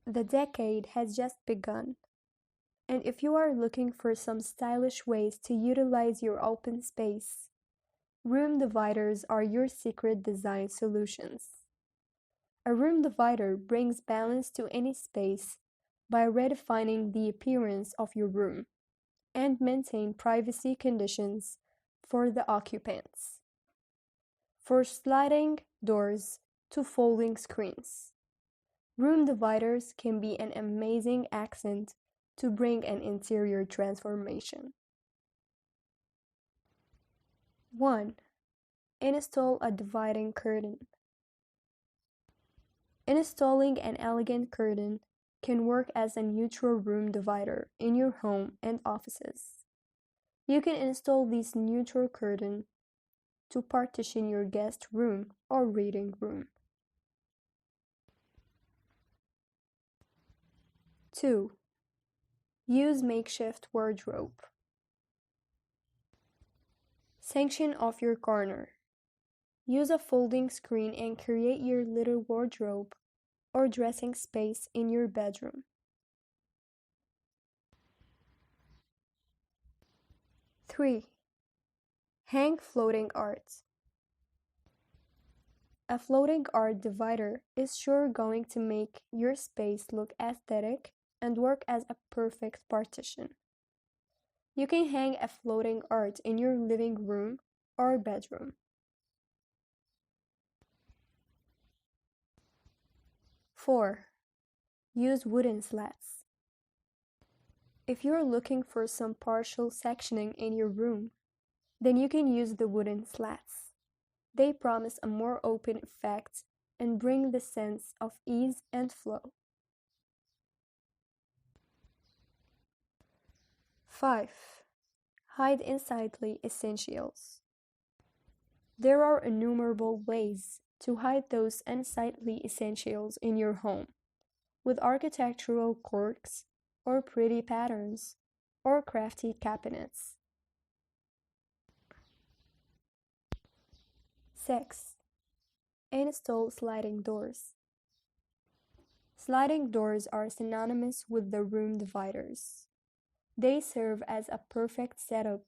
The decade has just begun, and if you are looking for some stylish ways to utilize your open space, room dividers are your secret design solutions. A room divider brings balance to any space by redefining the appearance of your room and maintain privacy conditions for the occupants. For sliding doors to folding screens, room dividers can be an amazing accent to bring an interior transformation. 1. Install a dividing curtain. Installing an elegant curtain can work as a neutral room divider in your home and offices. You can install this neutral curtain to partition your guest room or reading room. 2. Use makeshift wardrobe. Section off your corner. Use a folding screen and create your little wardrobe or dressing space in your bedroom. 3. Hang floating art. A floating art divider is sure going to make your space look aesthetic and work as a perfect partition. You can hang a floating art in your living room or bedroom. 4. Use wooden slats. If you're looking for some partial sectioning in your room, then you can use the wooden slats. They promise a more open effect and bring the sense of ease and flow. 5. Hide unsightly essentials. There are innumerable ways to hide those unsightly essentials in your home, with architectural quirks, or pretty patterns, or crafty cabinets. 6. Install sliding doors. Sliding doors are synonymous with the room dividers. They serve as a perfect setup,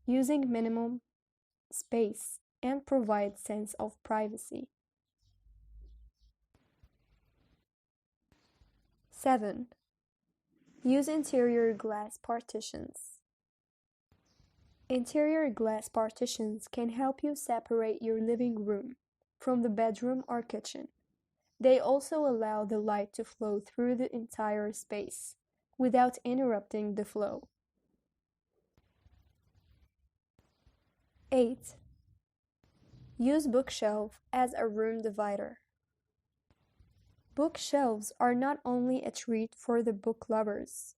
using minimum space and provide sense of privacy. 7. Use interior glass partitions. Interior glass partitions can help you separate your living room from the bedroom or kitchen. They also allow the light to flow through the entire space without interrupting the flow. 8. Use bookshelf as a room divider. Bookshelves are not only a treat for the book lovers,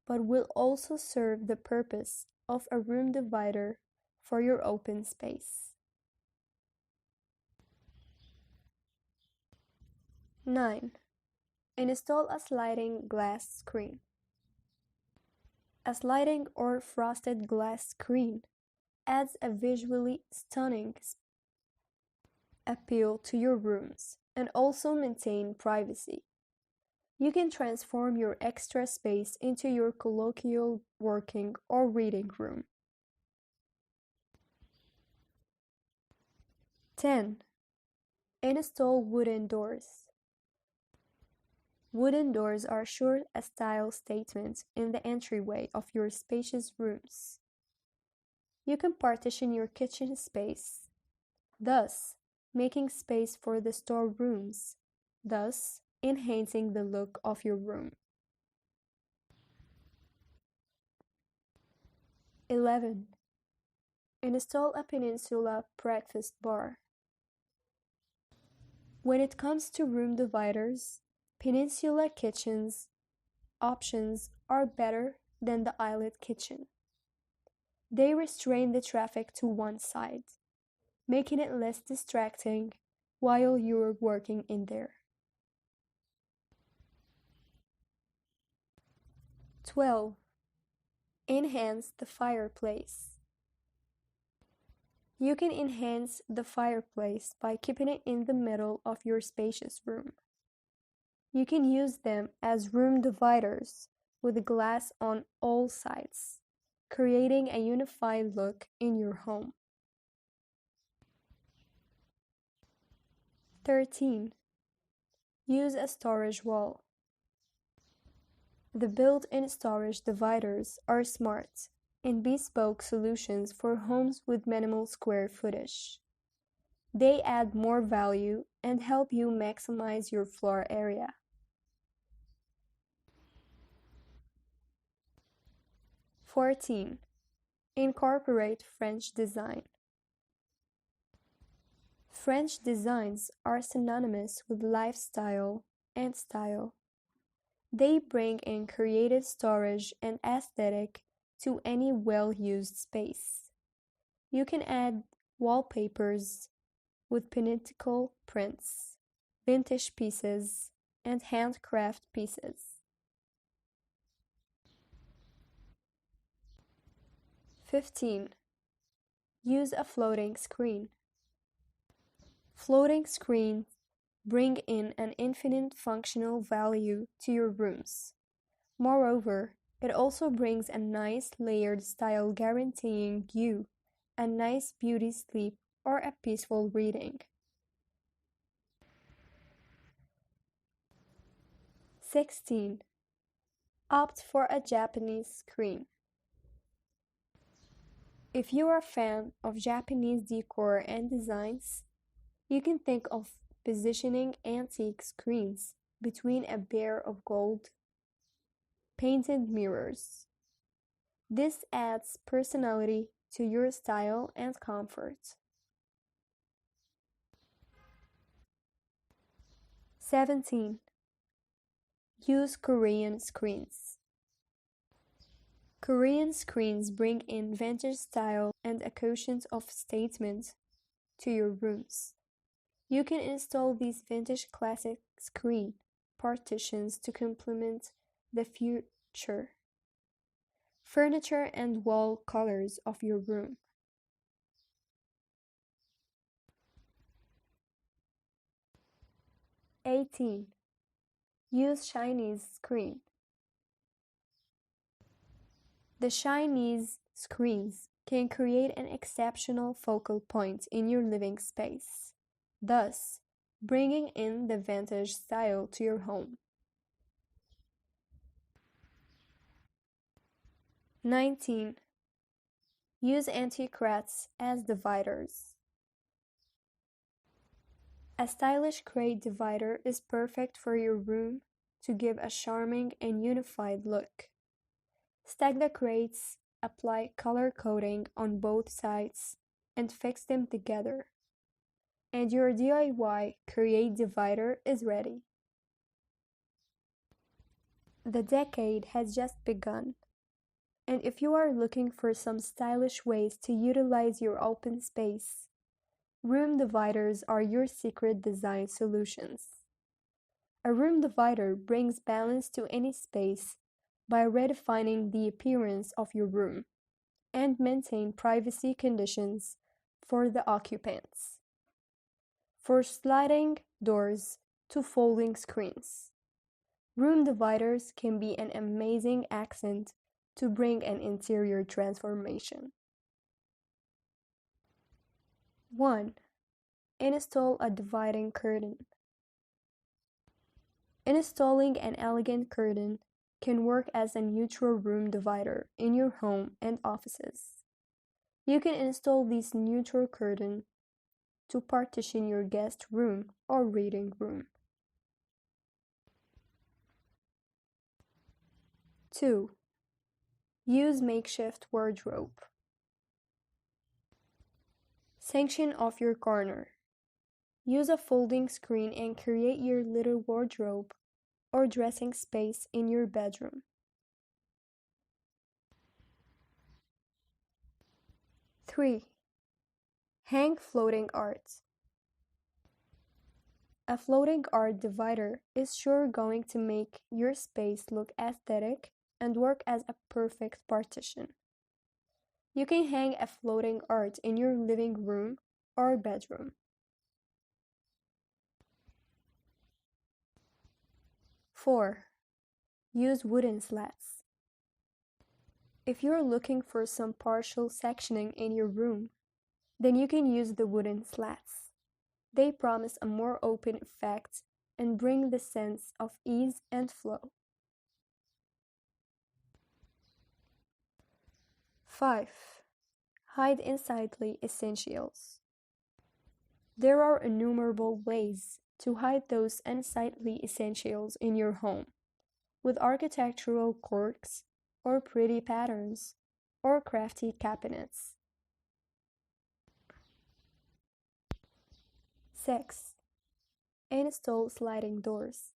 but will also serve the purpose of a room divider for your open space. 9. Install a sliding glass screen. A sliding or frosted glass screen adds a visually stunning appeal to your rooms and also maintain privacy. You can transform your extra space into your colloquial working or reading room. 10. Install wooden doors. Wooden doors are sure a style statement in the entryway of your spacious rooms. You can partition your kitchen space, thus making space for the storerooms, thus enhancing the look of your room. 11. Install a peninsula breakfast bar. When it comes to room dividers, peninsula kitchens options are better than the islet kitchen. They restrain the traffic to one side, making it less distracting while you're working in there. 12. Enhance the fireplace. You can enhance the fireplace by keeping it in the middle of your spacious room. You can use them as room dividers with glass on all sides, creating a unified look in your home. 13. Use a storage wall. The built-in storage dividers are smart and bespoke solutions for homes with minimal square footage. They add more value and help you maximize your floor area. 14. Incorporate French design. French designs are synonymous with lifestyle and style. They bring in creative storage and aesthetic to any well-used space. You can add wallpapers with pinnacle prints, vintage pieces, and handcraft pieces. 15. Use a floating screen. Floating screens bring in an infinite functional value to your rooms. Moreover, it also brings a nice layered style guaranteeing you a nice beauty sleep or a peaceful reading. 16. Opt for a Japanese screen. If you are a fan of Japanese decor and designs, you can think of positioning antique screens between a pair of gold painted mirrors. This adds personality to your style and comfort. 17. Use Korean screens. Korean screens bring in vintage style and a quotient of statement to your rooms. You can install these vintage classic screen partitions to complement the future furniture and wall colors of your room. 18. Use Chinese screen. The Chinese screens can create an exceptional focal point in your living space, thus bringing in the vintage style to your home. 19. Use anti-cracks as dividers. A stylish crate divider is perfect for your room to give a charming and unified look. Stack the crates, apply color coding on both sides, and fix them together. And your DIY crate divider is ready. The decade has just begun, and if you are looking for some stylish ways to utilize your open space, room dividers are your secret design solutions. A room divider brings balance to any space by redefining the appearance of your room and maintain privacy conditions for the occupants. For sliding doors to folding screens, room dividers can be an amazing accent to bring an interior transformation. 1. Install a dividing curtain. Installing an elegant curtain can work as a neutral room divider in your home and offices. You can install this neutral curtain to partition your guest room or reading room. 2. Use makeshift wardrobe. Section off your corner. Use a folding screen and create your little wardrobe or dressing space in your bedroom. 3. Hang floating art. A floating art divider is sure going to make your space look aesthetic and work as a perfect partition. You can hang a floating art in your living room or bedroom. 4. Use wooden slats. If you're looking for some partial sectioning in your room, then you can use the wooden slats. They promise a more open effect and bring the sense of ease and flow. 5. Hide unsightly essentials. There are innumerable ways to hide those unsightly essentials in your home, with architectural quirks, or pretty patterns, or crafty cabinets. 6. Install sliding doors.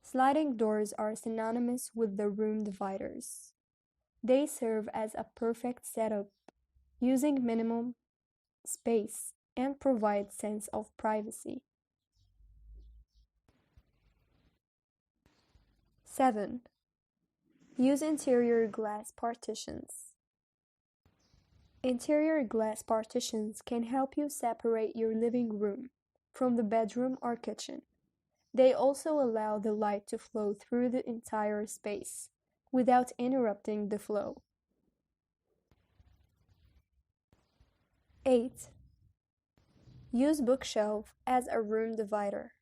Sliding doors are synonymous with the room dividers. They serve as a perfect setup, using minimum space and provide sense of privacy. 7. Use interior glass partitions. Interior glass partitions can help you separate your living room from the bedroom or kitchen. They also allow the light to flow through the entire space without interrupting the flow. 8. Use bookshelf as a room divider.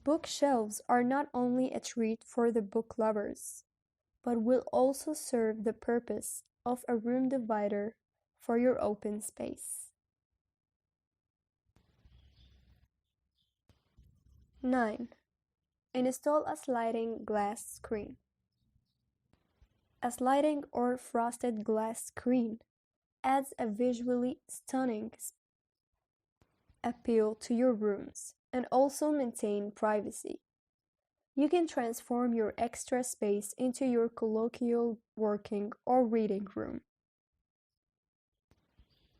Bookshelves are not only a treat for the book lovers, but will also serve the purpose of a room divider for your open space. 9. Install a sliding glass screen. A sliding or frosted glass screen adds a visually stunning appeal to your rooms and also maintain privacy. You can transform your extra space into your colloquial working or reading room.